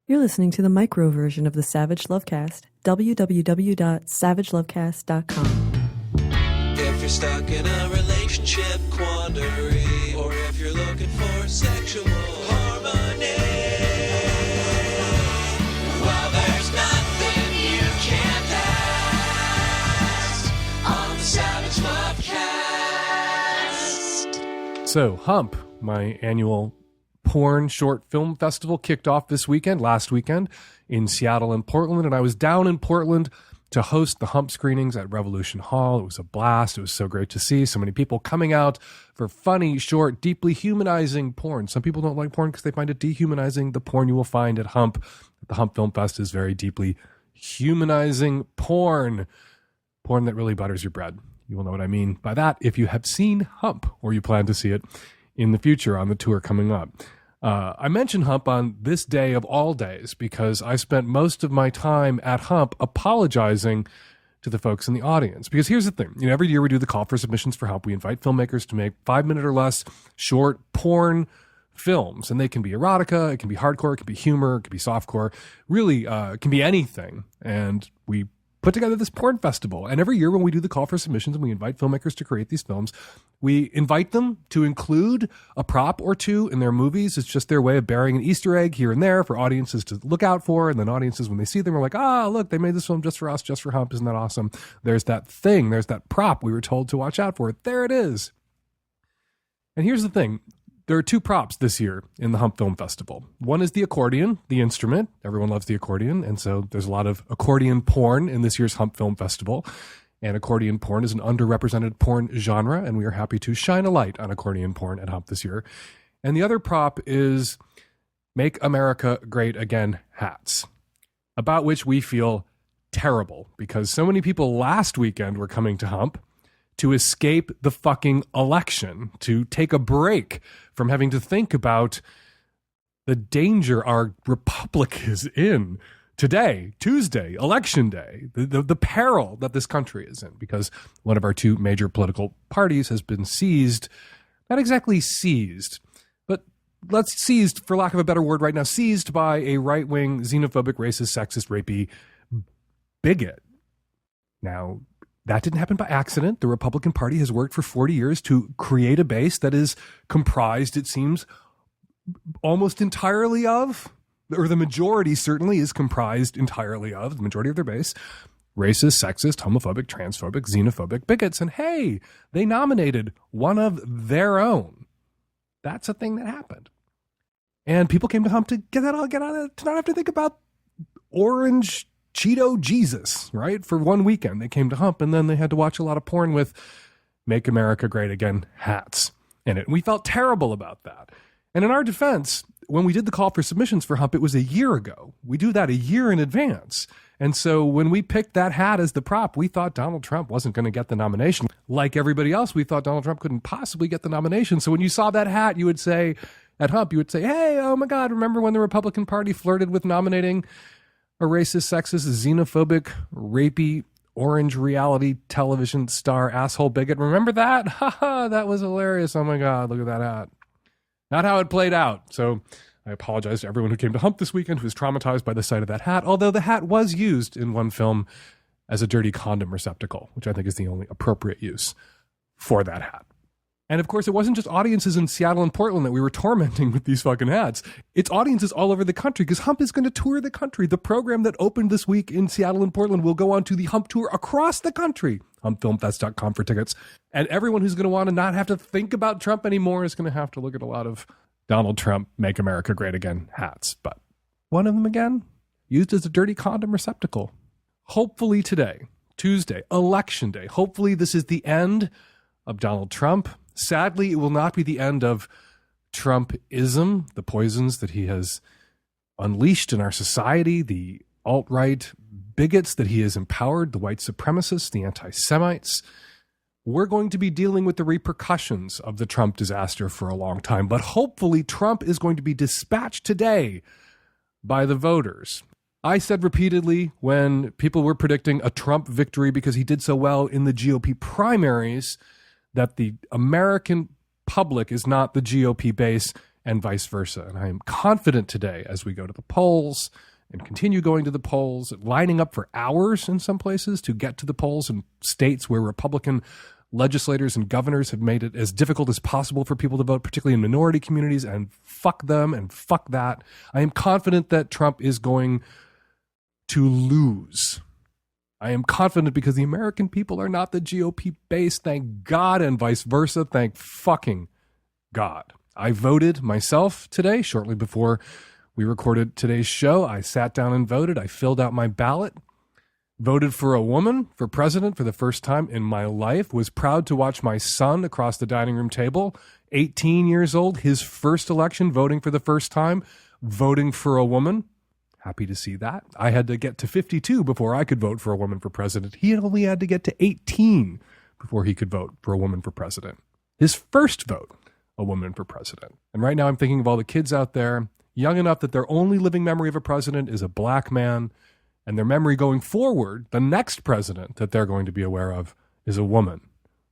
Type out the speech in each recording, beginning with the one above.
You're listening to the micro version of the Savage Lovecast, www.savagelovecast.com. If you're stuck in a relationship quandary, or if you're looking for sexual harmony, well, there's nothing you can't ask on the Savage Lovecast. So, Hump, my annual porn short film festival, kicked off last weekend in Seattle and Portland, and I was down in Portland to host the Hump screenings at Revolution Hall. It was a blast. It was so great to see so many people coming out for funny, short, deeply humanizing porn. Some people don't like porn because they find it dehumanizing. The porn you will find at Hump, at the Hump Film Fest, is very deeply humanizing porn that really butters your bread. You will know what I mean by that if you have seen Hump or you plan to see it in the future on the tour coming up. I mentioned Hump on this day of all days because I spent most of my time at Hump apologizing to the folks in the audience. Because here's the thing, every year we do the call for submissions for Hump. We invite filmmakers to make 5-minute or less short porn films, and they can be erotica, it can be hardcore, it can be humor, it can be softcore, really it can be anything. And we put together this porn festival. And every year when we do the call for submissions and we invite filmmakers to create these films, we invite them to include a prop or two in their movies. It's just their way of burying an Easter egg here and there for audiences to look out for. And then audiences, when they see them, are like, look, they made this film just for us, just for Hump. Isn't that awesome? There's that thing. There's that prop we were told to watch out for. There it is. And here's the thing. There are two props this year in the Hump Film Festival. One is the accordion, the instrument. Everyone loves the accordion, and so there's a lot of accordion porn in this year's Hump Film Festival. And accordion porn is an underrepresented porn genre, and we are happy to shine a light on accordion porn at Hump this year. And the other prop is Make America Great Again hats, about which we feel terrible because so many people last weekend were coming to Hump to escape the fucking election, to take a break from having to think about the danger our republic is in today, Tuesday, election day, the peril that this country is in, because one of our two major political parties has been seized, not exactly seized, but let's seized, for lack of a better word right now, seized by a right-wing, xenophobic, racist, sexist, rapey bigot. Now, that didn't happen by accident. The Republican Party has worked for 40 years to create a base that is comprised, it seems, almost entirely of, or the majority certainly is comprised entirely of, the majority of their base, racist, sexist, homophobic, transphobic, xenophobic bigots. And hey, they nominated one of their own. That's a thing that happened. And people came to Hump to get out of it, to not have to think about orange Cheeto Jesus, right? For one weekend, they came to Hump, and then they had to watch a lot of porn with Make America Great Again hats in it. And we felt terrible about that. And in our defense, when we did the call for submissions for Hump, it was a year ago. We do that a year in advance. And so when we picked that hat as the prop, we thought Donald Trump wasn't going to get the nomination. Like everybody else, we thought Donald Trump couldn't possibly get the nomination. So when you saw that hat, you would say, at Hump, you would say, hey, oh my God, remember when the Republican Party flirted with nominating a racist, sexist, xenophobic, rapey, orange reality television star asshole bigot? Remember that? Haha, that was hilarious. Oh my God, look at that hat. Not how it played out. So I apologize to everyone who came to Hump this weekend who was traumatized by the sight of that hat, although the hat was used in one film as a dirty condom receptacle, which I think is the only appropriate use for that hat. And of course, it wasn't just audiences in Seattle and Portland that we were tormenting with these fucking hats. It's audiences all over the country, because Hump is going to tour the country. The program that opened this week in Seattle and Portland will go on to the Hump tour across the country. HumpFilmFest.com for tickets. And everyone who's going to want to not have to think about Trump anymore is going to have to look at a lot of Donald Trump Make America Great Again hats. But one of them, again, used as a dirty condom receptacle. Hopefully today, Tuesday, Election Day, hopefully this is the end of Donald Trump. Sadly, it will not be the end of Trumpism, the poisons that he has unleashed in our society, the alt-right bigots that he has empowered, the white supremacists, the anti-Semites. We're going to be dealing with the repercussions of the Trump disaster for a long time, but hopefully Trump is going to be dispatched today by the voters. I said repeatedly when people were predicting a Trump victory because he did so well in the GOP primaries that the American public is not the GOP base and vice versa. And I am confident today, as we go to the polls and continue going to the polls, lining up for hours in some places to get to the polls in states where Republican legislators and governors have made it as difficult as possible for people to vote, particularly in minority communities, and fuck them and fuck that. I am confident that Trump is going to lose. I am confident because the American people are not the GOP base, thank God, and vice versa, thank fucking God. I voted myself today, shortly before we recorded today's show. I sat down and voted. I filled out my ballot, voted for a woman for president for the first time in my life, was proud to watch my son across the dining room table, 18 years old, his first election, voting for the first time, voting for a woman. Happy to see that. I had to get to 52 before I could vote for a woman for president. He only had to get to 18 before he could vote for a woman for president. His first vote, a woman for president. And right now I'm thinking of all the kids out there, young enough that their only living memory of a president is a black man, and their memory going forward, the next president that they're going to be aware of is a woman.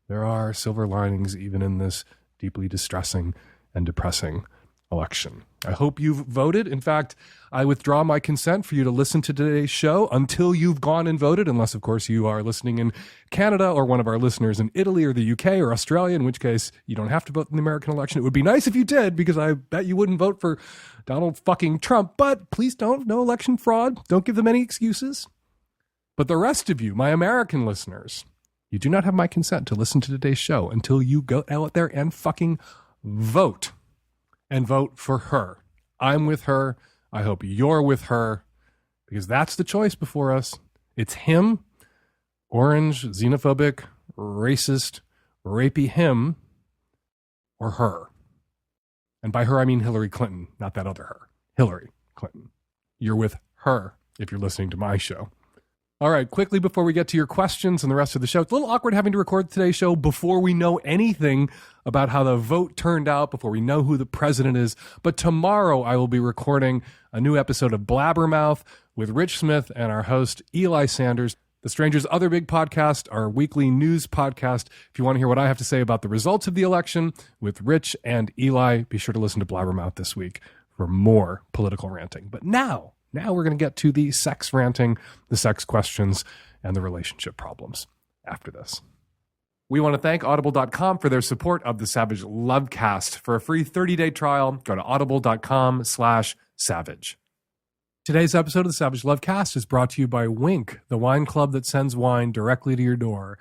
There are silver linings even in this deeply distressing and depressing election. I hope you've voted. In fact, I withdraw my consent for you to listen to today's show until you've gone and voted, unless, of course, you are listening in Canada or one of our listeners in Italy or the UK or Australia, in which case you don't have to vote in the American election. It would be nice if you did, because I bet you wouldn't vote for Donald fucking Trump, but please don't. No election fraud. Don't give them any excuses. But the rest of you, my American listeners, you do not have my consent to listen to today's show until you go out there and fucking vote. And vote for her. I'm with her. I hope you're with her, because that's the choice before us. It's him, orange, xenophobic, racist, rapey him, or her. And by her, I mean Hillary Clinton, not that other her. Hillary Clinton. You're with her if you're listening to my show. All right, quickly before we get to your questions and the rest of the show, it's a little awkward having to record today's show before we know anything about how the vote turned out, before we know who the president is. But tomorrow I will be recording a new episode of Blabbermouth with Rich Smith and our host, Eli Sanders. The Stranger's other big podcast, our weekly news podcast. If you want to hear what I have to say about the results of the election with Rich and Eli, be sure to listen to Blabbermouth this week for more political ranting. But now we're going to get to the sex ranting, the sex questions, and the relationship problems after this. We want to thank Audible.com for their support of the Savage Lovecast. For a free 30-day trial, go to audible.com/savage. Today's episode of the Savage Lovecast is brought to you by Wink, the wine club that sends wine directly to your door.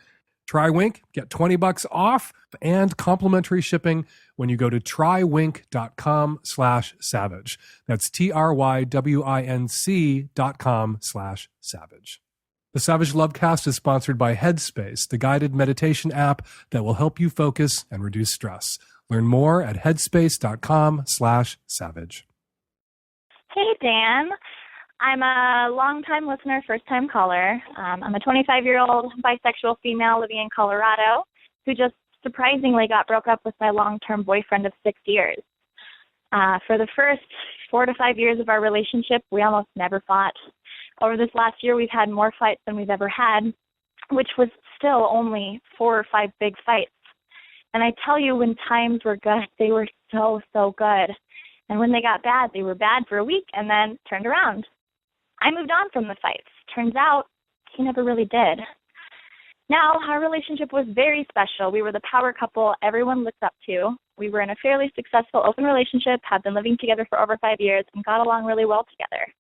Try Wink, get $20 off and complimentary shipping when you go to trywink.com/savage. That's TRYWINC.com/savage. The Savage Lovecast is sponsored by Headspace, the guided meditation app that will help you focus and reduce stress. Learn more at headspace.com/savage. Hey, Dan. I'm a long-time listener, first-time caller. I'm a 25-year-old bisexual female living in Colorado who just surprisingly got broke up with my long-term boyfriend of 6 years. For the first 4 to 5 years of our relationship, we almost never fought. Over this last year, we've had more fights than we've ever had, which was still only 4 or 5 big fights. And I tell you, when times were good, they were so, so good. And when they got bad, they were bad for a week and then turned around. I moved on from the fights. Turns out, he never really did. Now, our relationship was very special. We were the power couple everyone looked up to. We were in a fairly successful open relationship, had been living together for over 5 years, and got along really well together.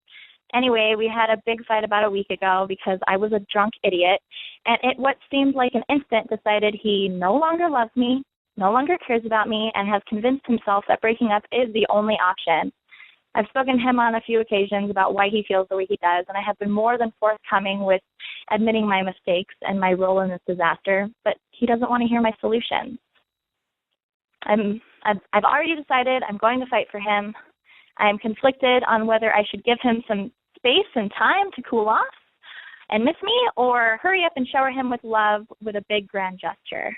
Anyway, we had a big fight about a week ago because I was a drunk idiot, and at what seemed like an instant decided he no longer loves me, no longer cares about me, and has convinced himself that breaking up is the only option. I've spoken to him on a few occasions about why he feels the way he does, and I have been more than forthcoming with admitting my mistakes and my role in this disaster, but he doesn't want to hear my solutions. I've already decided I'm going to fight for him. I am conflicted on whether I should give him some space and time to cool off and miss me, or hurry up and shower him with love with a big grand gesture.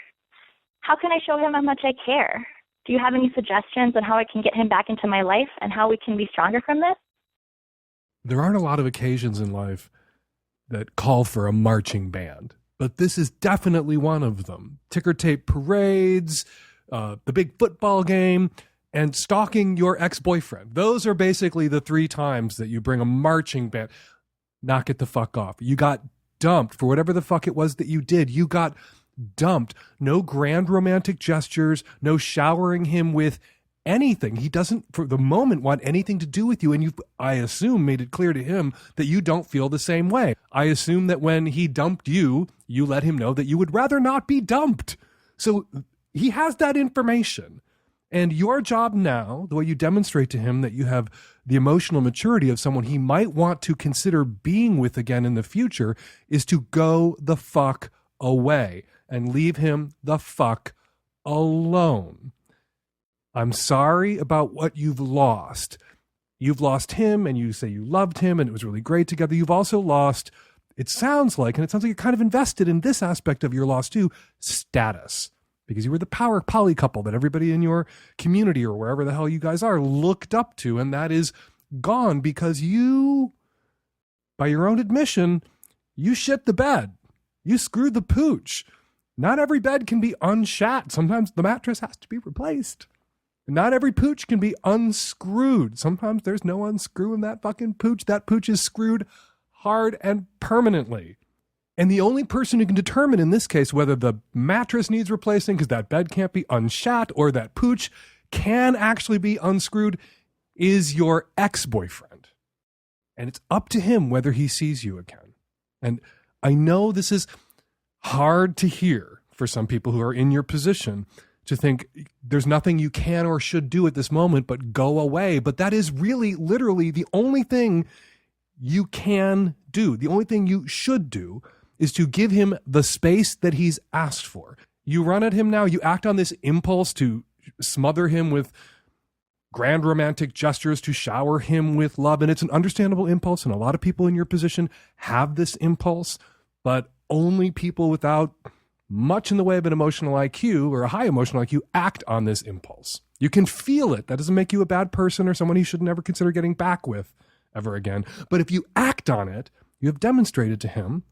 How can I show him how much I care? Do you have any suggestions on how I can get him back into my life and how we can be stronger from this? There aren't a lot of occasions in life that call for a marching band, but this is definitely one of them. Ticker tape parades, the big football game, and stalking your ex-boyfriend. Those are basically the 3 times that you bring a marching band. Knock it the fuck off. You got dumped for whatever the fuck it was that you did. You got dumped. No grand romantic gestures, no showering him with anything. He doesn't, for the moment, want anything to do with you. And you've, I assume, made it clear to him that you don't feel the same way. I assume that when he dumped you, you let him know that you would rather not be dumped. So he has that information. And your job now, the way you demonstrate to him that you have the emotional maturity of someone he might want to consider being with again in the future, is to go the fuck away and leave him the fuck alone. I'm sorry about what you've lost. You've lost him, and you say you loved him and it was really great together. You've also lost, it sounds like you're kind of invested in this aspect of your loss too, status. Because you were the power poly couple that everybody in your community or wherever the hell you guys are looked up to. And that is gone because you, by your own admission, you shit the bed. You screwed the pooch. Not every bed can be unshat. Sometimes the mattress has to be replaced. Not every pooch can be unscrewed. Sometimes there's no unscrewing that fucking pooch. That pooch is screwed hard and permanently. And the only person who can determine in this case whether the mattress needs replacing because that bed can't be unshat or that pooch can actually be unscrewed is your ex-boyfriend. And it's up to him whether he sees you again. And I know this is hard to hear for some people who are in your position, to think there's nothing you can or should do at this moment but go away. But that is really literally the only thing you can do. The only thing you should do is to give him the space that he's asked for. You run at him now, you act on this impulse to smother him with grand romantic gestures, to shower him with love. And it's an understandable impulse. And a lot of people in your position have this impulse, but only people without much in the way of an emotional IQ or a high emotional IQ act on this impulse. You can feel it. That doesn't make you a bad person or someone you should never consider getting back with ever again. But if you act on it, you have demonstrated to him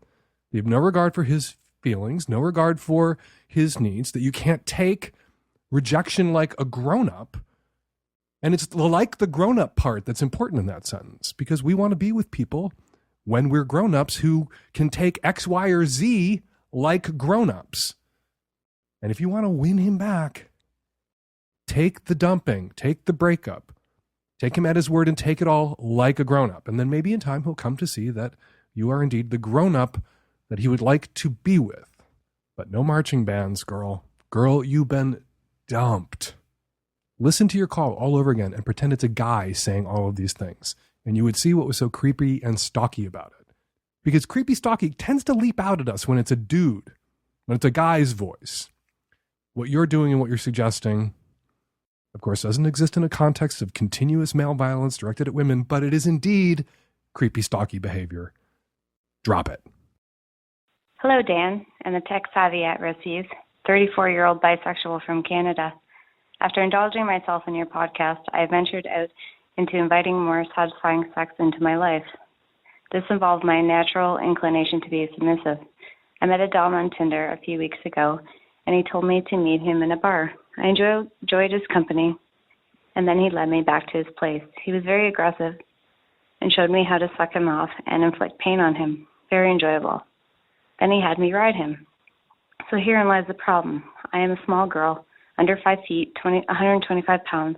you have no regard for his feelings, no regard for his needs, that you can't take rejection like a grown-up. And it's like the grown-up part that's important in that sentence, because we want to be with people when we're grown-ups who can take X, Y, or Z like grown-ups. And if you want to win him back, take the dumping, take the breakup, take him at his word and take it all like a grown-up. And then maybe in time he'll come to see that you are indeed the grown-up that he would like to be with. But no marching bands, girl. Girl, you've been dumped. Listen to your call all over again and pretend it's a guy saying all of these things. And you would see what was so creepy and stalky about it. Because creepy stalky tends to leap out at us when it's a dude, when it's a guy's voice. What you're doing and what you're suggesting, of course, doesn't exist in a context of continuous male violence directed at women, but it is indeed creepy stalky behavior. Drop it. Hello, Dan, and the tech-savvy at-risk youth, 34-year-old bisexual from Canada. After indulging myself in your podcast, I ventured out into inviting more satisfying sex into my life. This involved my natural inclination to be submissive. I met a Dom on Tinder a few weeks ago, and he told me to meet him in a bar. I enjoyed his company, and then he led me back to his place. He was very aggressive and showed me how to suck him off and inflict pain on him. Very enjoyable. Then he had me ride him. So herein lies the problem. I am a small girl, under 5 feet, 125 pounds,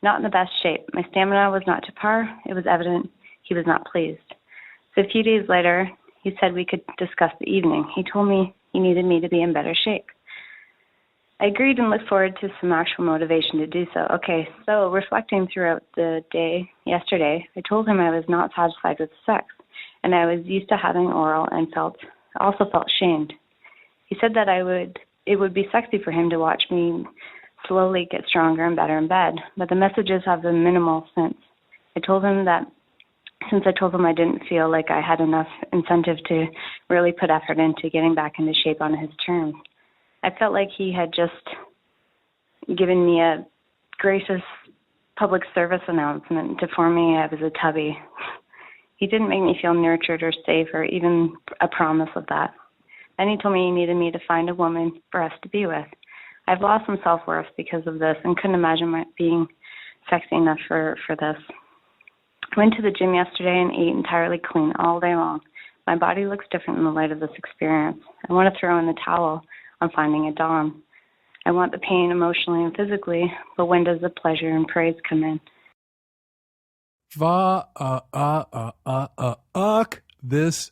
not in the best shape. My stamina was not to par. It was evident he was not pleased. So a few days later, he said we could discuss the evening. He told me he needed me to be in better shape. I agreed and looked forward to some actual motivation to do so. Okay, so reflecting throughout the day yesterday, I told him I was not satisfied with sex, and I was used to having oral and also felt shamed. He said that it would be sexy for him to watch me slowly get stronger and better in bed, but the messages have a minimal sense. I told him that since I told him I didn't feel like I had enough incentive to really put effort into getting back into shape on his terms. I felt like he had just given me a gracious public service announcement to inform me I was a tubby. He didn't make me feel nurtured or safe or even a promise of that. Then he told me he needed me to find a woman for us to be with. I've lost some self-worth because of this and couldn't imagine being sexy enough for this. I went to the gym yesterday and ate entirely clean all day long. My body looks different in the light of this experience. I want to throw in the towel on finding a dom. I want the pain emotionally and physically, but when does the pleasure and praise come in? This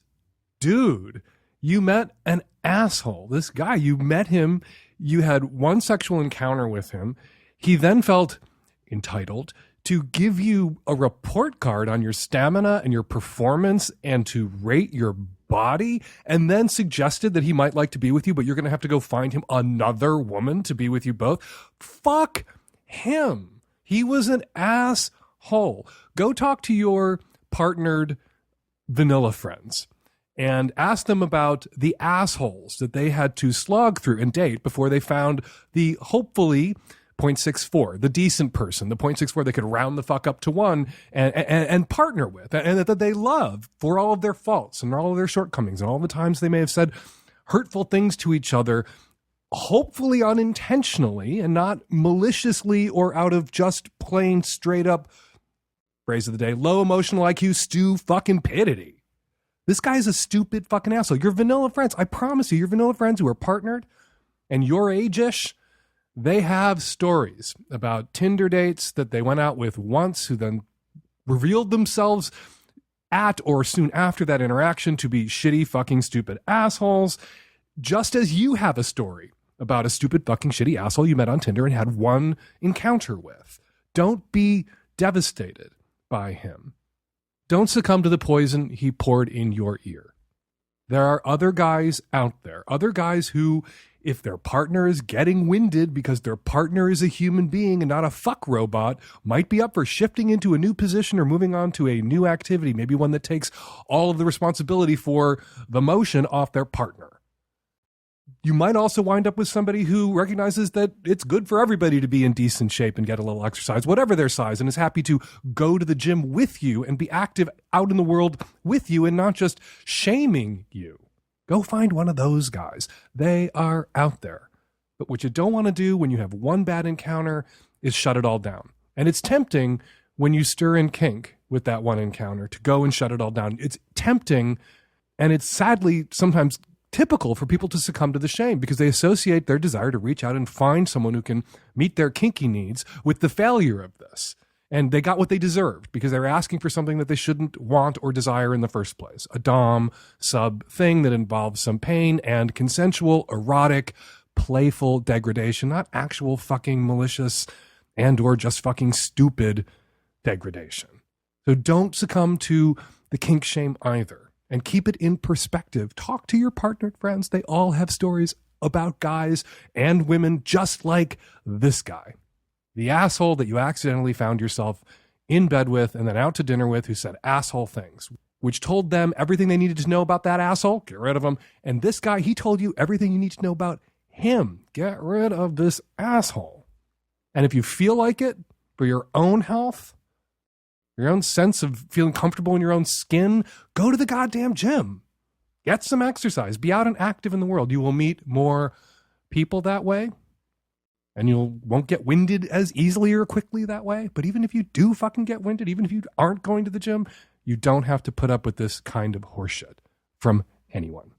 dude. You met an asshole. This guy, you met him. You had one sexual encounter with him. He then felt entitled to give you a report card on your stamina and your performance and to rate your body, and then suggested that he might like to be with you, but you're going to have to go find him another woman to be with you both. Fuck him. He was an asshole. Go talk to your partnered vanilla friends and ask them about the assholes that they had to slog through and date before they found the hopefully 0.64, the decent person, the 0.64 they could round the fuck up to 1 and partner with, and that they love for all of their faults and all of their shortcomings and all the times they may have said hurtful things to each other, hopefully unintentionally and not maliciously or out of just plain straight up, phrase of the day, low emotional IQ stew fucking pitity. This guy's a stupid fucking asshole. Your vanilla friends, I promise you, your vanilla friends who are partnered and your age-ish, they have stories about Tinder dates that they went out with once who then revealed themselves at or soon after that interaction to be shitty fucking stupid assholes, just as you have a story about a stupid fucking shitty asshole you met on Tinder and had one encounter with. Don't be devastated by him. Don't succumb to the poison he poured in your ear. There are other guys out there, other guys who, if their partner is getting winded because their partner is a human being and not a fuck robot, might be up for shifting into a new position or moving on to a new activity, maybe one that takes all of the responsibility for the motion off their partner. You might also wind up with somebody who recognizes that it's good for everybody to be in decent shape and get a little exercise, whatever their size, and is happy to go to the gym with you and be active out in the world with you and not just shaming you. Go find one of those guys. They are out there. But what you don't want to do when you have one bad encounter is shut it all down. And it's tempting when you stir in kink with that one encounter to go and shut it all down. It's tempting, and it's sadly sometimes typical for people to succumb to the shame because they associate their desire to reach out and find someone who can meet their kinky needs with the failure of this. And they got what they deserved because they were asking for something that they shouldn't want or desire in the first place. A dom sub thing that involves some pain and consensual, erotic, playful degradation, not actual fucking malicious and or just fucking stupid degradation. So don't succumb to the kink shame either. And keep it in perspective. Talk to your partnered friends. They all have stories about guys and women just like this guy. The asshole that you accidentally found yourself in bed with and then out to dinner with who said asshole things, which told them everything they needed to know about that asshole. Get rid of him. And this guy, he told you everything you need to know about him. Get rid of this asshole. And if you feel like it for your own health, your own sense of feeling comfortable in your own skin, go to the goddamn gym. Get some exercise. Be out and active in the world. You will meet more people that way, and you won't get winded as easily or quickly that way. But even if you do fucking get winded, even if you aren't going to the gym, you don't have to put up with this kind of horseshit from anyone.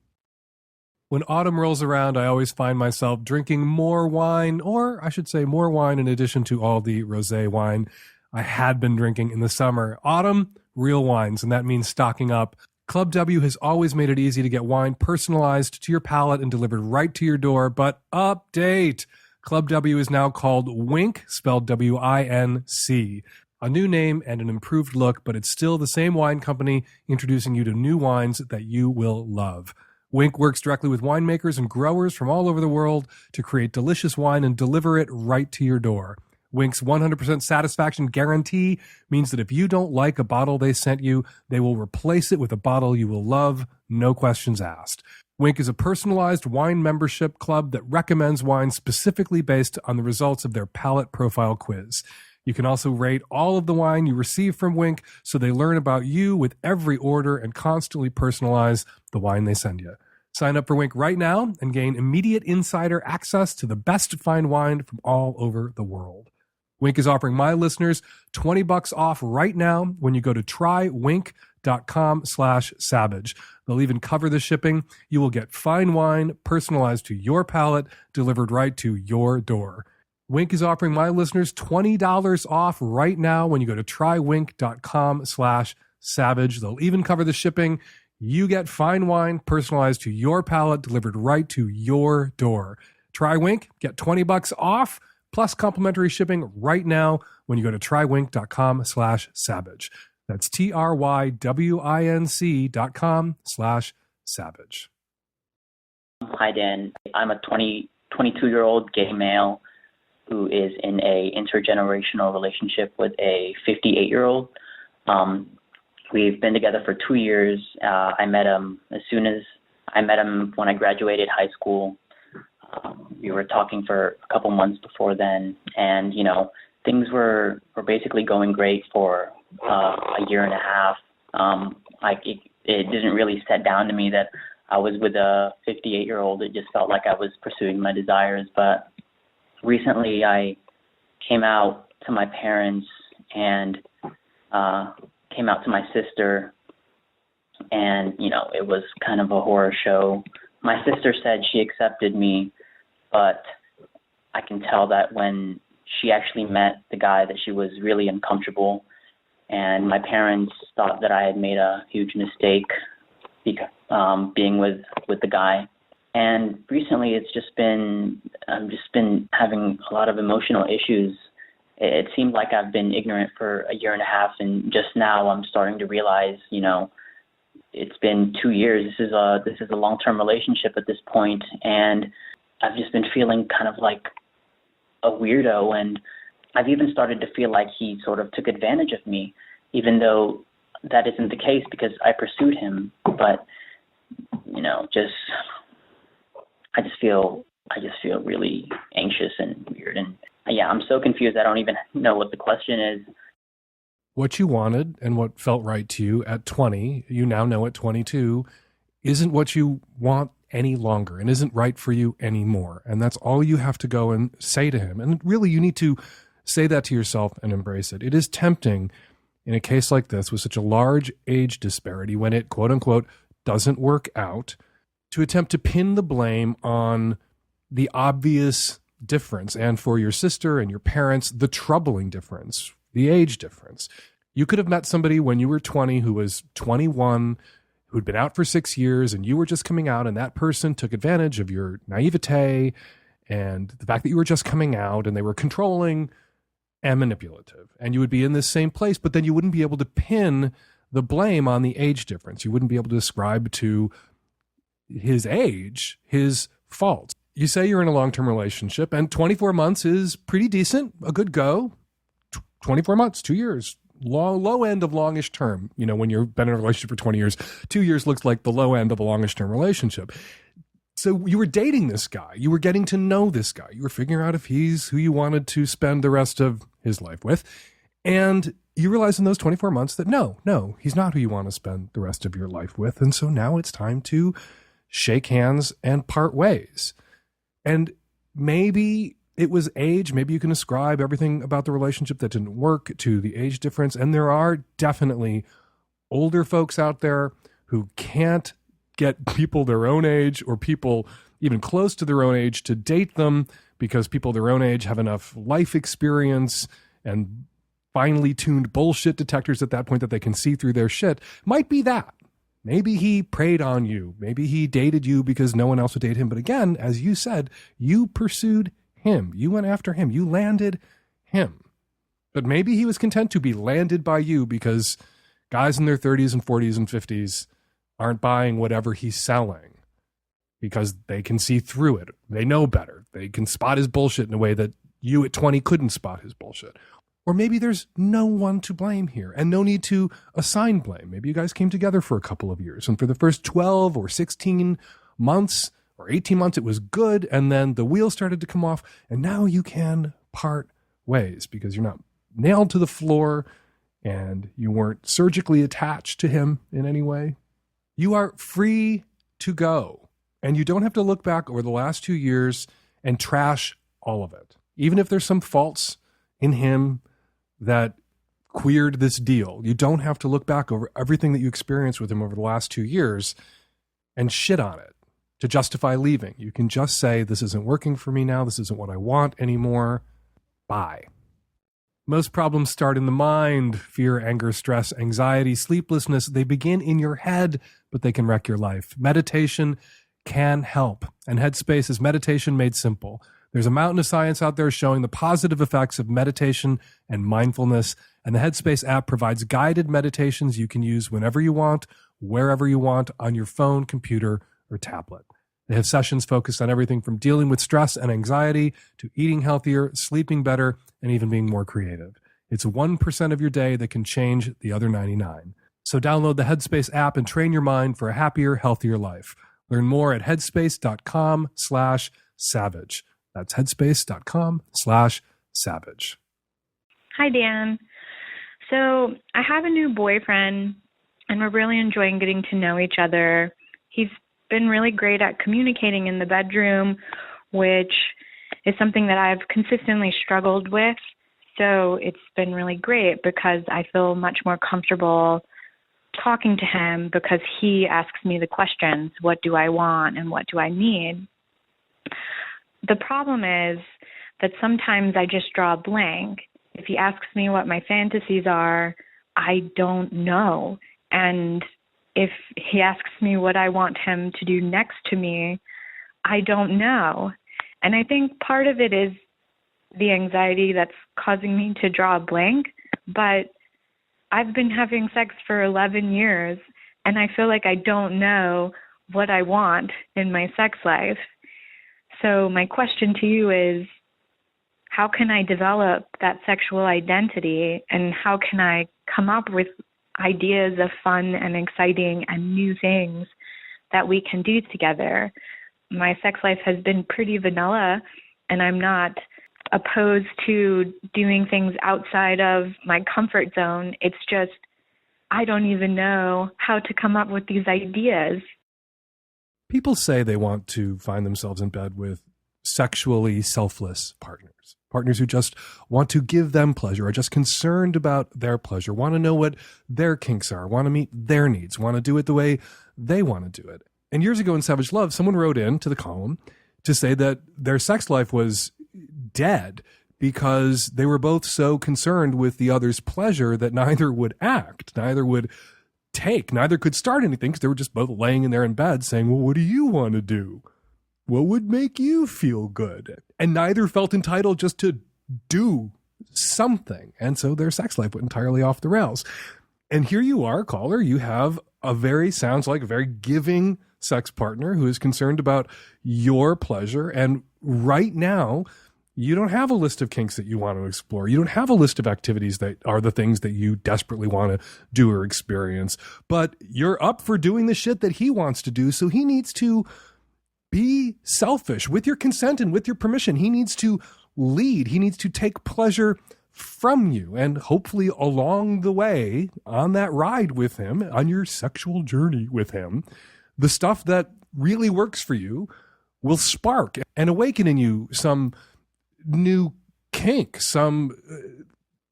When autumn rolls around, I always find myself drinking more wine, or I should say more wine in addition to all the rosé wine I had been drinking in the summer. Autumn, real wines, and that means stocking up. Club W has always made it easy to get wine personalized to your palate and delivered right to your door, but update! Club W is now called Winc, spelled W-I-N-C. A new name and an improved look, but it's still the same wine company introducing you to new wines that you will love. Winc works directly with winemakers and growers from all over the world to create delicious wine and deliver it right to your door. Winc's 100% satisfaction guarantee means that if you don't like a bottle they sent you, they will replace it with a bottle you will love, no questions asked. Winc is a personalized wine membership club that recommends wines specifically based on the results of their palate profile quiz. You can also rate all of the wine you receive from Winc so they learn about you with every order and constantly personalize the wine they send you. Sign up for Wink right now and gain immediate insider access to the best fine wine from all over the world. Wink is offering my listeners $20 off right now when you go to trywink.com/savage. They'll even cover the shipping. You will get fine wine personalized to your palate, delivered right to your door. Wink is offering my listeners $20 off right now when you go to trywink.com/savage. They'll even cover the shipping. You get fine wine personalized to your palate, delivered right to your door. Try Wink, get $20 off plus complimentary shipping right now when you go to trywink.com/savage. That's trywinc.com/savage. Hi, Dan. I'm a 22-year-old gay male who is in a intergenerational relationship with a 58-year-old. We've been together for 2 years. I met him when I graduated high school. We were talking for a couple months before then, and things were basically going great for a year and a half. It didn't really set down to me that I was with a 58-year-old. It just felt like I was pursuing my desires. But recently, I came out to my parents and came out to my sister, and it was kind of a horror show. My sister said she accepted me, but I can tell that when she actually met the guy that she was really uncomfortable, and my parents thought that I had made a huge mistake being with the guy. And recently I've just been having a lot of emotional issues. It seemed like I've been ignorant for a year and a half, and just now I'm starting to realize, it's been 2 years. This is a long-term relationship at this point, and I've just been feeling kind of like a weirdo, and I've even started to feel like he sort of took advantage of me, even though that isn't the case because I pursued him. But I just feel really anxious and weird, and I'm so confused. I don't even know what the question is. What you wanted and what felt right to you at 20, you now know at 22, isn't what you want any longer and isn't right for you anymore. And that's all you have to go and say to him. And really, you need to say that to yourself and embrace it. It is tempting in a case like this with such a large age disparity, when it, quote unquote, doesn't work out, to attempt to pin the blame on the obvious difference, and for your sister and your parents, the troubling difference, the age difference. You could have met somebody when you were 20 who was 21, who'd been out for 6 years, and you were just coming out, and that person took advantage of your naivete and the fact that you were just coming out, and they were controlling and manipulative. And you would be in this same place, but then you wouldn't be able to pin the blame on the age difference. You wouldn't be able to ascribe to his age his fault. You say you're in a long-term relationship, and 24 months is pretty decent, a good go. 24 months, 2 years, low end of longish term. When you've been in a relationship for 20 years, 2 years looks like the low end of a longish term relationship. So you were dating this guy. You were getting to know this guy. You were figuring out if he's who you wanted to spend the rest of his life with. And you realize in those 24 months that no, he's not who you want to spend the rest of your life with. And so now it's time to shake hands and part ways. And maybe it was age. Maybe you can ascribe everything about the relationship that didn't work to the age difference. And there are definitely older folks out there who can't get people their own age or people even close to their own age to date them, because people their own age have enough life experience and finely tuned bullshit detectors at that point that they can see through their shit. Might be that. Maybe he preyed on you. Maybe he dated you because no one else would date him. But again, as you said, you pursued him. You went after him. You landed him. But maybe he was content to be landed by you because guys in their 30s and 40s and 50s aren't buying whatever he's selling because they can see through it. They know better. They can spot his bullshit in a way that you at 20 couldn't spot his bullshit. Or maybe there's no one to blame here and no need to assign blame. Maybe you guys came together for a couple of years, and for the first 12 or 16 months or 18 months, it was good. And then the wheels started to come off, and now you can part ways because you're not nailed to the floor and you weren't surgically attached to him in any way. You are free to go. And you don't have to look back over the last 2 years and trash all of it. Even if there's some faults in him that queered this deal, you don't have to look back over everything that you experienced with him over the last 2 years and shit on it to justify leaving. You can just say, this isn't working for me now. This isn't what I want anymore. Bye. Most problems start in the mind. Fear, anger, stress, anxiety, sleeplessness, they begin in your head, but they can wreck your life. Meditation can help. And Headspace is meditation made simple. There's a mountain of science out there showing the positive effects of meditation and mindfulness. And the Headspace app provides guided meditations you can use whenever you want, wherever you want, on your phone, computer, or tablet. They have sessions focused on everything from dealing with stress and anxiety to eating healthier, sleeping better, and even being more creative. It's 1% of your day that can change the other 99. So download the Headspace app and train your mind for a happier, healthier life. Learn more at headspace.com/savage. That's headspace.com/savage. Hi, Dan. So I have a new boyfriend, and we're really enjoying getting to know each other. He's been really great at communicating in the bedroom, which is something that I've consistently struggled with. So it's been really great because I feel much more comfortable talking to him because he asks me the questions, what do I want and what do I need? The problem is that sometimes I just draw a blank. If he asks me what my fantasies are, I don't know. And if he asks me what I want him to do next to me, I don't know. And I think part of it is the anxiety that's causing me to draw a blank, but I've been having sex for 11 years, and I feel like I don't know what I want in my sex life. So my question to you is, how can I develop that sexual identity, and how can I come up with ideas of fun and exciting and new things that we can do together? My sex life has been pretty vanilla, and I'm not opposed to doing things outside of my comfort zone. It's just I don't even know how to come up with these ideas. People say they want to find themselves in bed with sexually selfless partners, partners who just want to give them pleasure, are just concerned about their pleasure, want to know what their kinks are, want to meet their needs, want to do it the way they want to do it. And years ago in Savage Love, someone wrote in to the column to say that their sex life was dead because they were both so concerned with the other's pleasure that neither would act, neither would take, neither could start anything because they were just both laying in there in bed saying, well, what do you want to do? What would make you feel good? And neither felt entitled just to do something. And so their sex life went entirely off the rails. And here you are, caller, you have sounds like a very giving sex partner who is concerned about your pleasure. And right now, you don't have a list of kinks that you want to explore. You don't have a list of activities that are the things that you desperately want to do or experience. But you're up for doing the shit that he wants to do. So he needs to be selfish with your consent and with your permission. He needs to lead. He needs to take pleasure from you. And hopefully along the way, on that ride with him, on your sexual journey with him, the stuff that really works for you will spark and awaken in you some new kink, some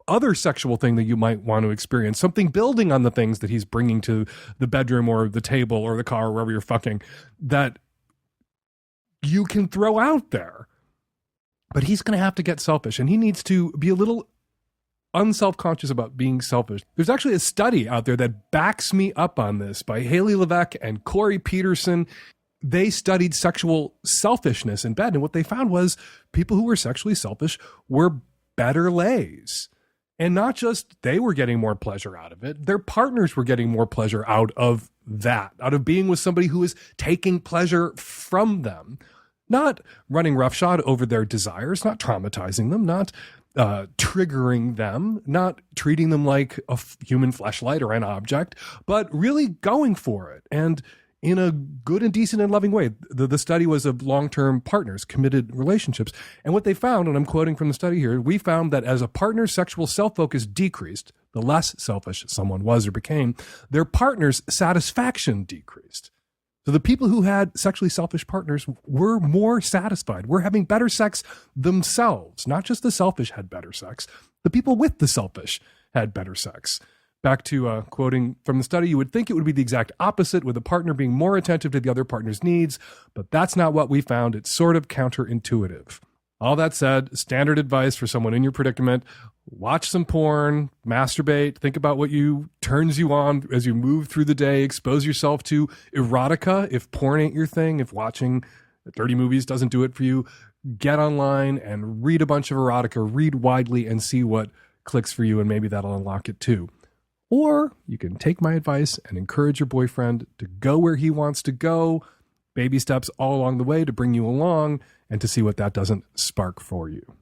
other sexual thing that you might want to experience, something building on the things that he's bringing to the bedroom or the table or the car or wherever you're fucking, that you can throw out there. But he's going to have to get selfish, and he needs to be a little unself-conscious about being selfish. There's actually a study out there that backs me up on this by Haley Levesque and Corey Peterson. They studied sexual selfishness in bed, and what they found was people who were sexually selfish were better lays. And not just they were getting more pleasure out of it, their partners were getting more pleasure out of that, out of being with somebody who is taking pleasure from them, not running roughshod over their desires, not traumatizing them, not triggering them, not treating them like a human fleshlight or an object, but really going for it. And in a good and decent and loving way. The study was of long-term partners, committed relationships. And what they found, and I'm quoting from the study here, we found that as a partner's sexual self-focus decreased, the less selfish someone was or became, their partner's satisfaction decreased. So the people who had sexually selfish partners were more satisfied, were having better sex themselves. Not just the selfish had better sex. The people with the selfish had better sex. Back to quoting from the study, you would think it would be the exact opposite, with a partner being more attentive to the other partner's needs, but that's not what we found. It's sort of counterintuitive. All that said, standard advice for someone in your predicament: watch some porn, masturbate, think about what turns you on as you move through the day, expose yourself to erotica if porn ain't your thing, if watching 30 movies doesn't do it for you. Get online and read a bunch of erotica, read widely, and see what clicks for you, and maybe that'll unlock it too. Or you can take my advice and encourage your boyfriend to go where he wants to go, baby steps all along the way to bring you along, and to see what that doesn't spark for you.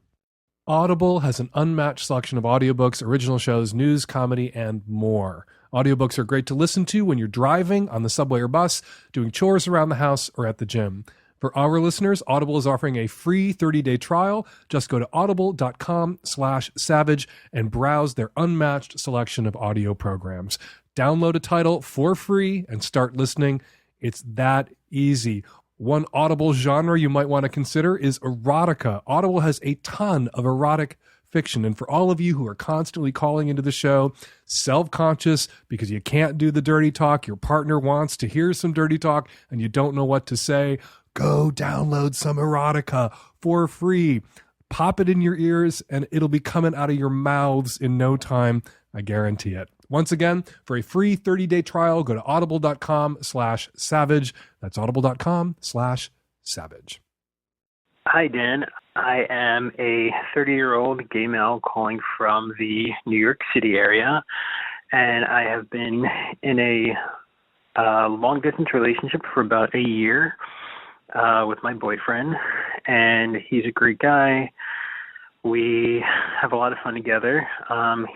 Audible has an unmatched selection of audiobooks, original shows, news, comedy, and more. Audiobooks are great to listen to when you're driving, on the subway or bus, doing chores around the house, or at the gym. For our listeners, Audible is offering a free 30-day trial. Just go to audible.com/savage and browse their unmatched selection of audio programs. Download a title for free and start listening. It's that easy. One Audible genre you might want to consider is erotica. Audible has a ton of erotic fiction. And for all of you who are constantly calling into the show, self-conscious because you can't do the dirty talk, your partner wants to hear some dirty talk and you don't know what to say, go download some erotica for free. Pop it in your ears and it'll be coming out of your mouths in no time. I guarantee it. Once again, for a free 30-day trial, go to audible.com/savage. That's audible.com/savage. Hi, Dan. I am a 30-year-old gay male calling from the New York City area, and I have been in a long-distance relationship for about a year with my boyfriend, and he's a great guy. We have a lot of fun together.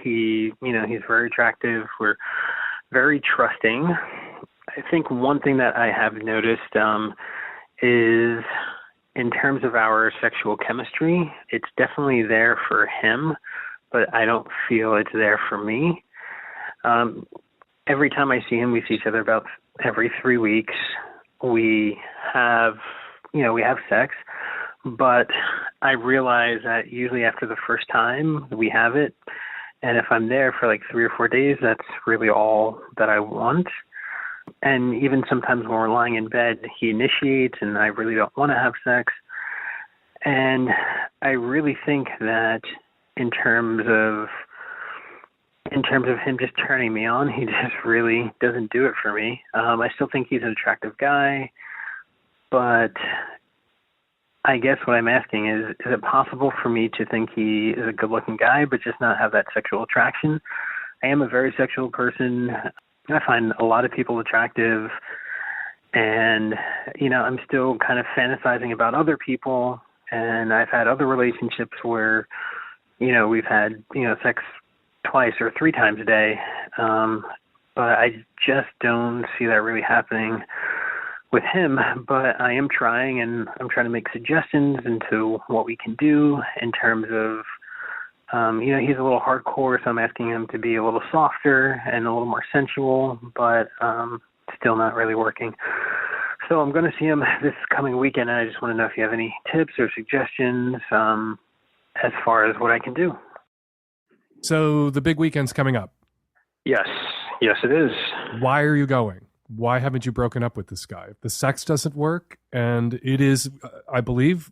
He's very attractive. We're very trusting. I think one thing that I have noticed is in terms of our sexual chemistry, it's definitely there for him, but I don't feel it's there for me. Every time I see him, we see each other about every 3 weeks. We have sex, but I realize that usually after the first time we have it, and if I'm there for like 3 or 4 days, that's really all that I want. And even sometimes when we're lying in bed, he initiates and I really don't want to have sex. And I really think that in terms of him just turning me on, he just really doesn't do it for me. I still think he's an attractive guy, but I guess what I'm asking is it possible for me to think he is a good-looking guy but just not have that sexual attraction? I am a very sexual person. I find a lot of people attractive, and, I'm still kind of fantasizing about other people, and I've had other relationships where, we've had, sex twice or 3 times a day, but I just don't see that really happening with him. But I am trying, and I'm trying to make suggestions into what we can do in terms of, he's a little hardcore, so I'm asking him to be a little softer and a little more sensual, but still not really working. So I'm going to see him this coming weekend, and I just want to know if you have any tips or suggestions as far as what I can do. So the big weekend's coming up. Yes, it is. Why are you going? Why haven't you broken up with this guy? If the sex doesn't work, and it is, I believe,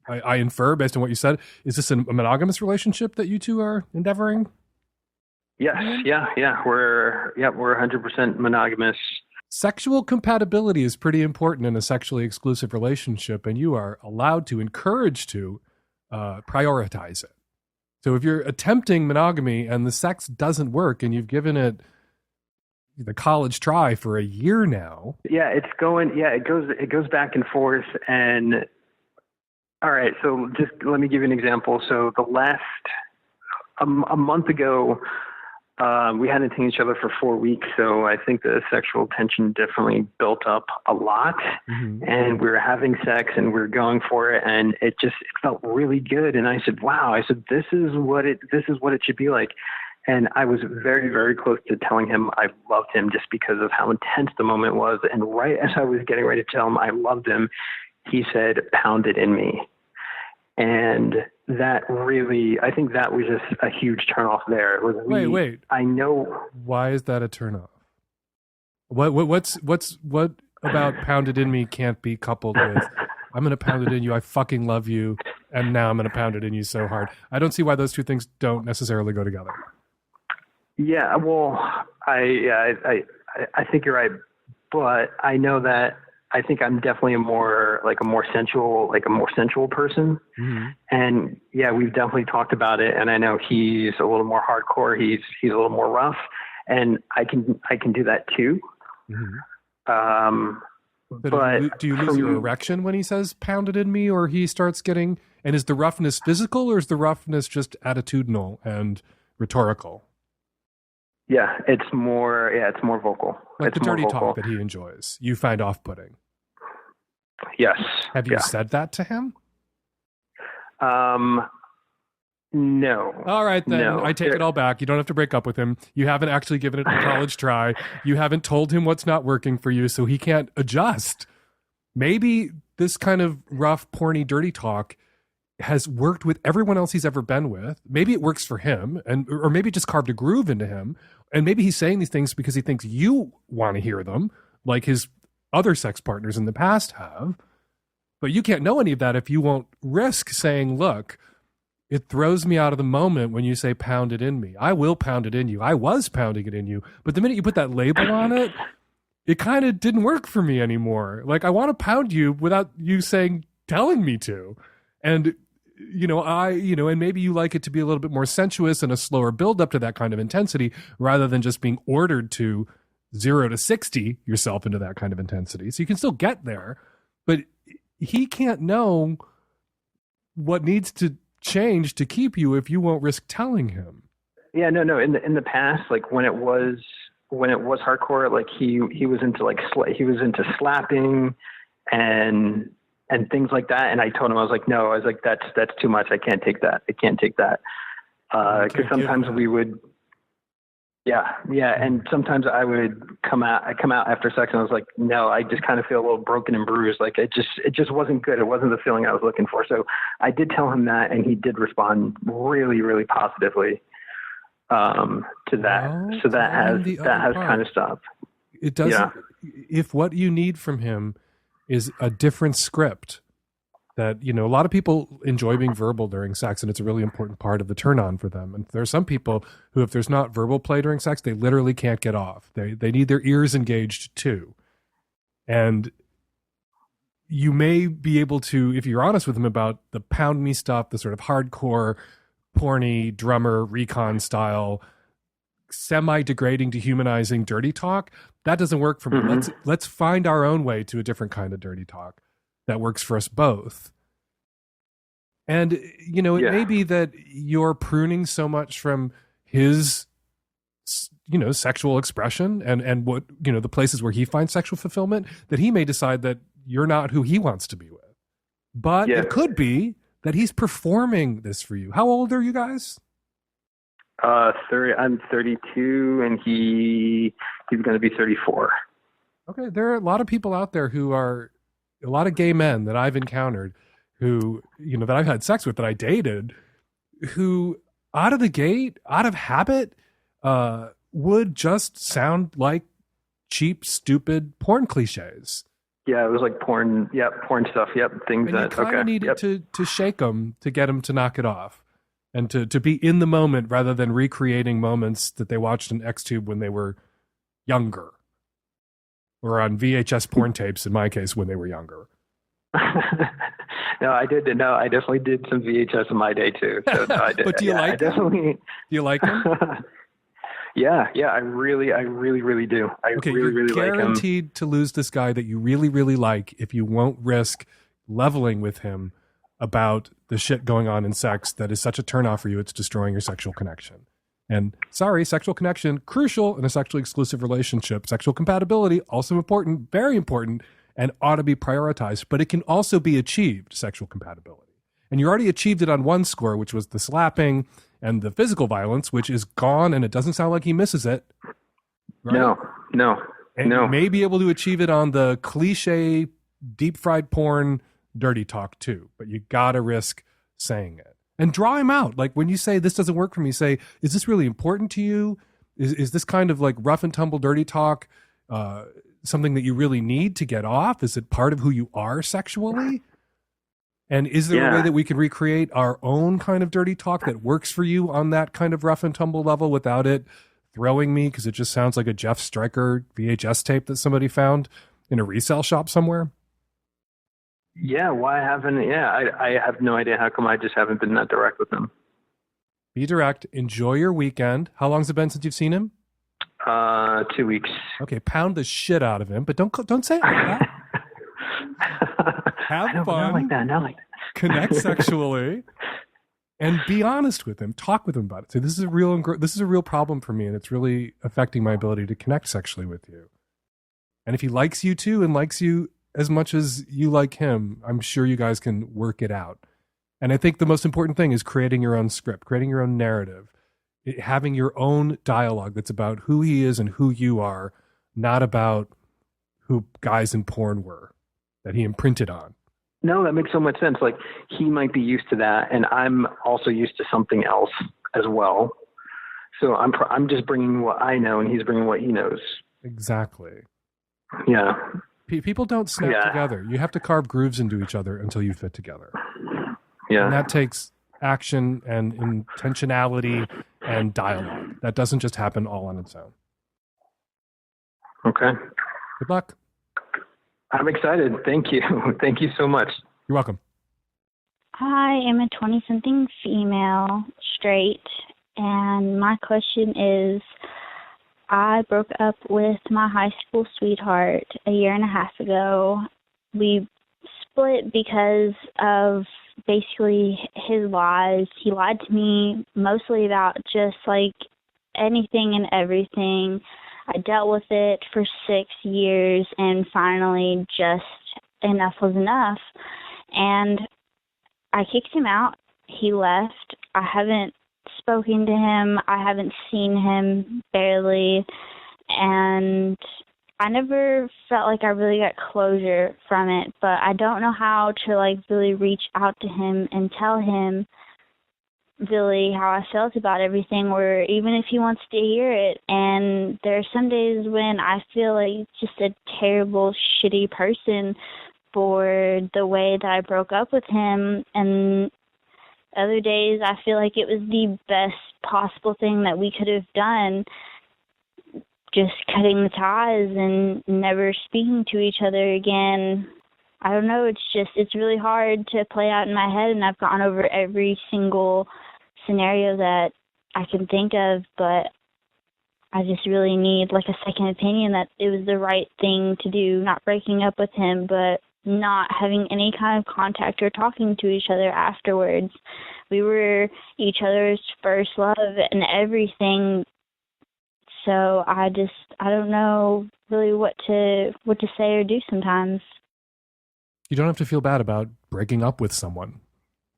I infer based on what you said, is this a monogamous relationship that you two are endeavoring? Yes, yeah. We're 100% monogamous. Sexual compatibility is pretty important in a sexually exclusive relationship, and you are allowed to, encouraged to, prioritize it. So if you're attempting monogamy and the sex doesn't work, and you've given it the college try for a year now. Yeah, it goes back and forth, and all right, so just let me give you an example. So the last, a month ago, we hadn't seen each other for 4 weeks, so I think the sexual tension definitely built up a lot, and we were having sex, and we were going for it, and it felt really good, and I said, wow, this is what it should be like. And I was very, very close to telling him I loved him just because of how intense the moment was. And right as I was getting ready to tell him I loved him, he said, "Pound it in me." And that really, I think that was just a huge turnoff there. It was Wait. I know. Why is that a turnoff? What about "pound it in me" can't be coupled with "I'm going to pound it in you, I fucking love you, and now I'm going to pound it in you so hard"? I don't see why those two things don't necessarily go together. Yeah, well, I think you're right, but I know that I think I'm definitely a more sensual person. Mm-hmm. And yeah, we've definitely talked about it. And I know he's a little more hardcore. He's a little more rough, and I can do that too. Mm-hmm. But do you lose your erection when he says "pound it in me," or he starts getting? And is the roughness physical, or is the roughness just attitudinal and rhetorical? Yeah, it's more vocal. Like it's the dirty more vocal. talk that he enjoys, you find off-putting. Yes. Have you said that to him? No. All right, then. No. I take it all back. You don't have to break up with him. You haven't actually given it a college try. You haven't told him what's not working for you, so he can't adjust. Maybe this kind of rough, porny, dirty talk has worked with everyone else he's ever been with. Maybe it works for him, or maybe it just carved a groove into him. And maybe he's saying these things because he thinks you want to hear them, like his other sex partners in the past have. But you can't know any of that if you won't risk saying, "Look, it throws me out of the moment when you say pound it in me. I will pound it in you. I was pounding it in you. But the minute you put that label on it, it kind of didn't work for me anymore. Like, I want to pound you without you telling me to." And and maybe you like it to be a little bit more sensuous and a slower build up to that kind of intensity rather than just being ordered to 0 to 60 yourself into that kind of intensity. So you can still get there, but he can't know what needs to change to keep you if you won't risk telling him. Yeah, no. In the past, like when it was hardcore, like he was into slapping and things like that. And I told him, I was like, that's too much. I can't take that. Because sometimes we would, yeah. And sometimes I would come out after sex and I was like, no, I just kind of feel a little broken and bruised. Like it just wasn't good. It wasn't the feeling I was looking for. So I did tell him that, and he did respond really, really positively to that. Well, so that has kind of stopped. It doesn't. Yeah. If what you need from him is a different script, that, a lot of people enjoy being verbal during sex, and it's a really important part of the turn on for them. And there are some people who, if there's not verbal play during sex, they literally can't get off. They need their ears engaged too. And you may be able to, if you're honest with him about the pound me stuff, the sort of hardcore, porny, drummer, recon style, semi-degrading, dehumanizing dirty talk, that doesn't work for me. Mm-hmm. Let's find our own way to a different kind of dirty talk that works for us both. And, it may be that you're pruning so much from his, sexual expression and what, the places where he finds sexual fulfillment, that he may decide that you're not who he wants to be with. But it could be that he's performing this for you. How old are you guys? 30. I'm 32, and he's going to be 34. Okay, there are a lot of people out there who are, a lot of gay men that I've encountered who, that I've had sex with, that I dated, who out of the gate, out of habit, would just sound like cheap, stupid porn cliches. Yeah, it was like porn. Yep, porn stuff. Yep, things and that. You kind of needed to shake them to get them to knock it off, and to be in the moment rather than recreating moments that they watched in Xtube when they were younger, or on VHS porn tapes. In my case, when they were younger. No, I did. No, I definitely did some VHS in my day too. So no, I did. But do you like them? Definitely. Do you like them? Yeah, I really do. I really like him. Guaranteed to lose this guy that you really, really like if you won't risk leveling with him about the shit going on in sex that is such a turnoff for you, it's destroying your sexual connection. And sorry, sexual connection, crucial in a sexually exclusive relationship. Sexual compatibility, also important, very important, and ought to be prioritized. But it can also be achieved, sexual compatibility. And you already achieved it on one score, which was the slapping and the physical violence, which is gone, and it doesn't sound like he misses it. Right? No. And you may be able to achieve it on the cliche deep fried porn dirty talk too, but you gotta risk saying it and draw him out. Like when you say this doesn't work for me, say, is this really important to you? Is this kind of like rough and tumble dirty talk something that you really need to get off? Is it part of who you are sexually? And is there a way that we can recreate our own kind of dirty talk that works for you on that kind of rough and tumble level without it throwing me? Because it just sounds like a Jeff Stryker VHS tape that somebody found in a resale shop somewhere. Yeah, why haven't? Yeah, I have no idea. How come I just haven't been that direct with him? Be direct. Enjoy your weekend. How long's it been since you've seen him? 2 weeks. Okay, pound the shit out of him, but don't say it like that. Have fun. Not like that. Connect sexually, and be honest with him. Talk with him about it. Say, this is a real problem for me, and it's really affecting my ability to connect sexually with you. And if he likes you too, and likes you as much as you like him, I'm sure you guys can work it out. And I think the most important thing is creating your own script, creating your own narrative, having your own dialogue that's about who he is and who you are, not about who guys in porn were that he imprinted on. No, that makes so much sense. Like he might be used to that, and I'm also used to something else as well. So I'm just bringing what I know, and he's bringing what he knows. Exactly. Yeah. People don't snap together. You have to carve grooves into each other until you fit together. Yeah. And that takes action and intentionality and dialogue. That doesn't just happen all on its own. Okay. Good luck. I'm excited. Thank you. Thank you so much. You're welcome. I am a 20-something female, straight, and my question is, I broke up with my high school sweetheart a year and a half ago. We split because of basically his lies. He lied to me mostly about just like anything and everything. I dealt with it for 6 years, and finally just enough was enough. And I kicked him out. He left. I haven't spoken to him. I haven't seen him barely. And I never felt like I really got closure from it, but I don't know how to like really reach out to him and tell him really how I felt about everything, or even if he wants to hear it. And there are some days when I feel like just a terrible, shitty person for the way that I broke up with him, and other days I feel like it was the best possible thing that we could have done, just cutting the ties and never speaking to each other again. I don't know, it's really hard to play out in my head, and I've gone over every single scenario that I can think of, but I just really need like a second opinion that it was the right thing to do, not breaking up with him, but not having any kind of contact or talking to each other afterwards. We were each other's first love and everything. So I don't know really what to say or do sometimes. You don't have to feel bad about breaking up with someone,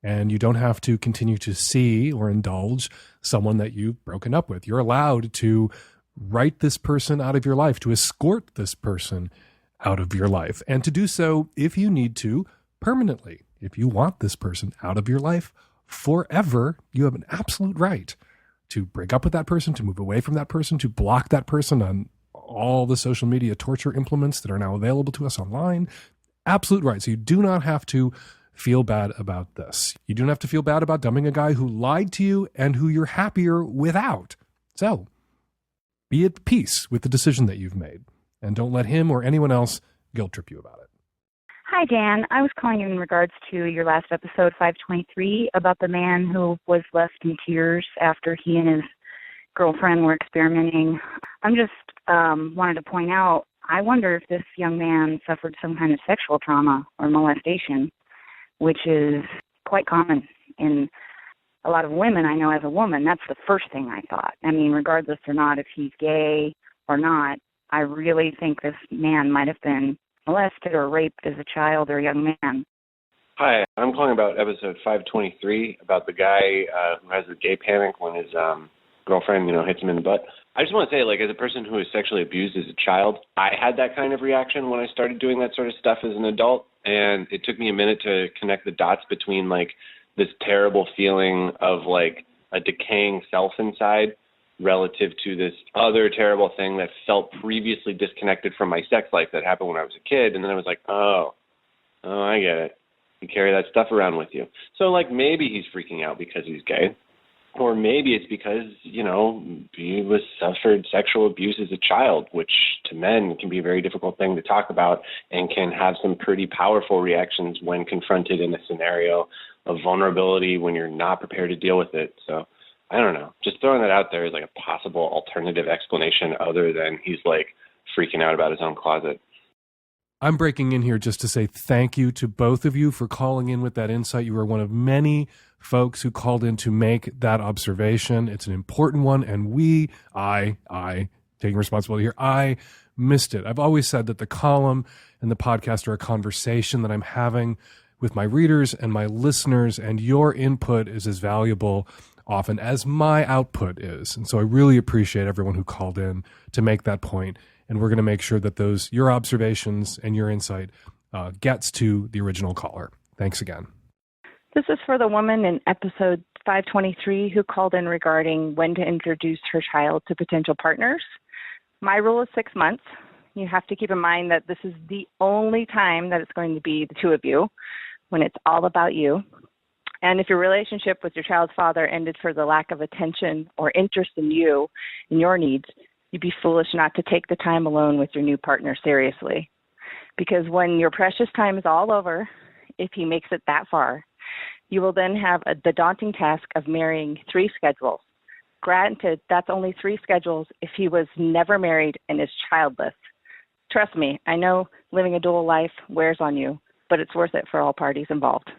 and you don't have to continue to see or indulge someone that you've broken up with. You're allowed to write this person out of your life, to escort this person out of your life, and to do so, if you need to, permanently. If you want this person out of your life forever, you have an absolute right to break up with that person, to move away from that person, to block that person on all the social media torture implements that are now available to us online. Absolute right. So you do not have to feel bad about this. You don't have to feel bad about dumping a guy who lied to you and who you're happier without. So be at peace with the decision that you've made, and don't let him or anyone else guilt trip you about it. Hi, Dan. I was calling in regards to your last episode, 523, about the man who was left in tears after he and his girlfriend were experimenting. I'm just wanted to point out, I wonder if this young man suffered some kind of sexual trauma or molestation, which is quite common in a lot of women I know as a woman. That's the first thing I thought. I mean, regardless or not if he's gay or not, I really think this man might have been molested or raped as a child or a young man. Hi, I'm calling about episode 523 about the guy who has a gay panic when his girlfriend, hits him in the butt. I just want to say, as a person who was sexually abused as a child, I had that kind of reaction when I started doing that sort of stuff as an adult, and it took me a minute to connect the dots between, this terrible feeling of, a decaying self inside relative to this other terrible thing that felt previously disconnected from my sex life that happened when I was a kid, and then I was like, oh, I get it. You carry that stuff around with you. So, maybe he's freaking out because he's gay. Or maybe it's because, he was suffered sexual abuse as a child, which to men can be a very difficult thing to talk about and can have some pretty powerful reactions when confronted in a scenario of vulnerability when you're not prepared to deal with it. So, I don't know. Just throwing that out there is a possible alternative explanation other than he's, freaking out about his own closet. I'm breaking in here just to say thank you to both of you for calling in with that insight. You are one of many folks who called in to make that observation. It's an important one, and I taking responsibility here, I missed it. I've always said that the column and the podcast are a conversation that I'm having with my readers and my listeners, and your input is as valuable often as my output is. And so I really appreciate everyone who called in to make that point. And we're going to make sure that your observations and your insight gets to the original caller. Thanks again. This is for the woman in episode 523 who called in regarding when to introduce her child to potential partners. My rule is 6 months. You have to keep in mind that this is the only time that it's going to be the two of you, when it's all about you. And if your relationship with your child's father ended for the lack of attention or interest in you and your needs, you'd be foolish not to take the time alone with your new partner seriously. Because when your precious time is all over, if he makes it that far, you will then have the daunting task of marrying 3 schedules. Granted, that's only 3 schedules if he was never married and is childless. Trust me, I know living a dual life wears on you, but it's worth it for all parties involved.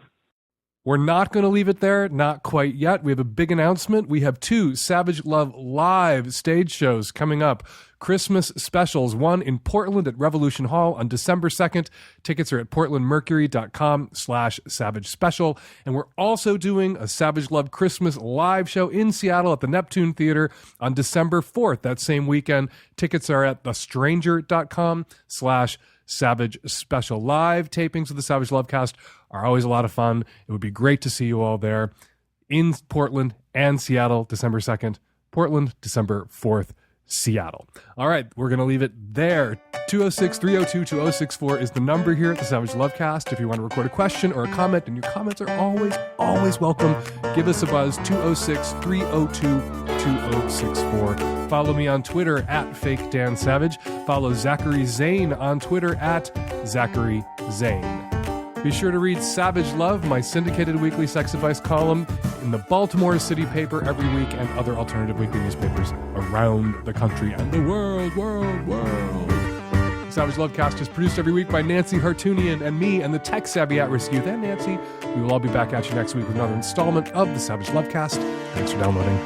We're not going to leave it there, not quite yet. We have a big announcement. We have 2 Savage Love live stage shows coming up. Christmas specials, one in Portland at Revolution Hall on December 2nd. Tickets are at portlandmercury.com/Savage Special. And we're also doing a Savage Love Christmas live show in Seattle at the Neptune Theater on December 4th, that same weekend. Tickets are at thestranger.com/Savage Special. Live tapings of the Savage Lovecast are always a lot of fun. It would be great to see you all there in Portland and Seattle, December 2nd. Portland, December 4th, Seattle. All right, we're going to leave it there. 206-302-2064 is the number here at the Savage Lovecast. If you want to record a question or a comment, and your comments are always welcome, give us a buzz, 206-302-2064. Follow me on Twitter at Fake Dan Savage. Follow Zachary Zane on Twitter at Zachary Zane. Be sure to read Savage Love, my syndicated weekly sex advice column in the Baltimore City paper every week, and other alternative weekly newspapers around the country and the world. Savage Lovecast is produced every week by Nancy Hartunian and me and the tech-savvy at-risk youth and Nancy. We will all be back at you next week with another installment of the Savage Lovecast. Thanks for downloading.